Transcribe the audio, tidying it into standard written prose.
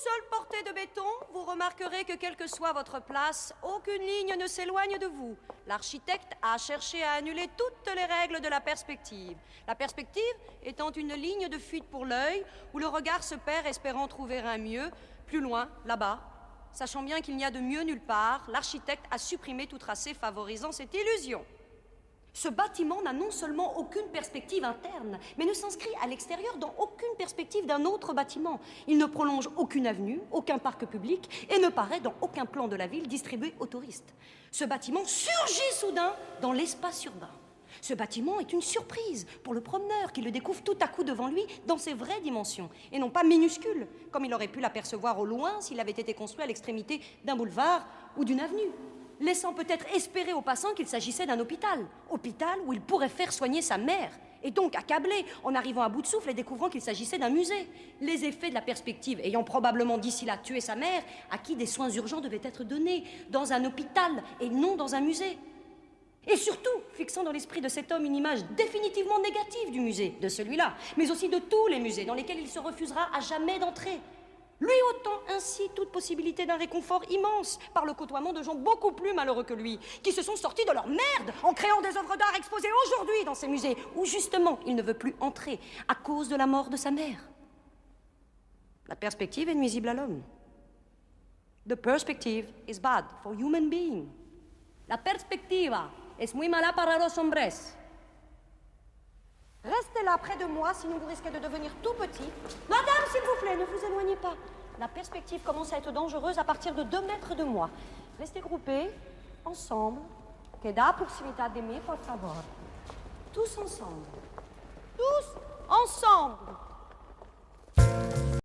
seule portée de béton, vous remarquerez que quelle que soit votre place, aucune ligne ne s'éloigne de vous. L'architecte a cherché à annuler toutes les règles de la perspective. La perspective étant une ligne de fuite pour l'œil, où le regard se perd espérant trouver un mieux, plus loin, là-bas. Sachant bien qu'il n'y a de mieux nulle part, l'architecte a supprimé tout tracé favorisant cette illusion. Ce bâtiment n'a non seulement aucune perspective interne, mais ne s'inscrit à l'extérieur dans aucune perspective d'un autre bâtiment. Il ne prolonge aucune avenue, aucun parc public, et ne paraît dans aucun plan de la ville distribué aux touristes. Ce bâtiment surgit soudain dans l'espace urbain. Ce bâtiment est une surprise pour le promeneur qui le découvre tout à coup devant lui dans ses vraies dimensions, et non pas minuscule, comme il aurait pu l'apercevoir au loin s'il avait été construit à l'extrémité d'un boulevard ou d'une avenue, laissant peut-être espérer aux passants qu'il s'agissait d'un hôpital où il pourrait faire soigner sa mère, et donc accablé en arrivant à bout de souffle et découvrant qu'il s'agissait d'un musée, les effets de la perspective ayant probablement d'ici là tué sa mère, à qui des soins urgents devaient être donnés, dans un hôpital et non dans un musée. Et surtout, fixant dans l'esprit de cet homme une image définitivement négative du musée, de celui-là, mais aussi de tous les musées dans lesquels il se refusera à jamais d'entrer, lui ôtant ainsi toute possibilité d'un réconfort immense par le côtoiement de gens beaucoup plus malheureux que lui, qui se sont sortis de leur merde en créant des œuvres d'art exposées aujourd'hui dans ces musées, où justement il ne veut plus entrer à cause de la mort de sa mère. La perspective est nuisible à l'homme. The perspective is bad for human being. La perspectiva es muy mala para los hombres. Restez là près de moi, sinon vous risquez de devenir tout petit. Madame, s'il vous plaît, ne vous éloignez pas. La perspective commence à être dangereuse à partir de 2 mètres de moi. Restez groupés, ensemble. Queda proximidad de mí, por favor. Tous ensemble. Tous ensemble.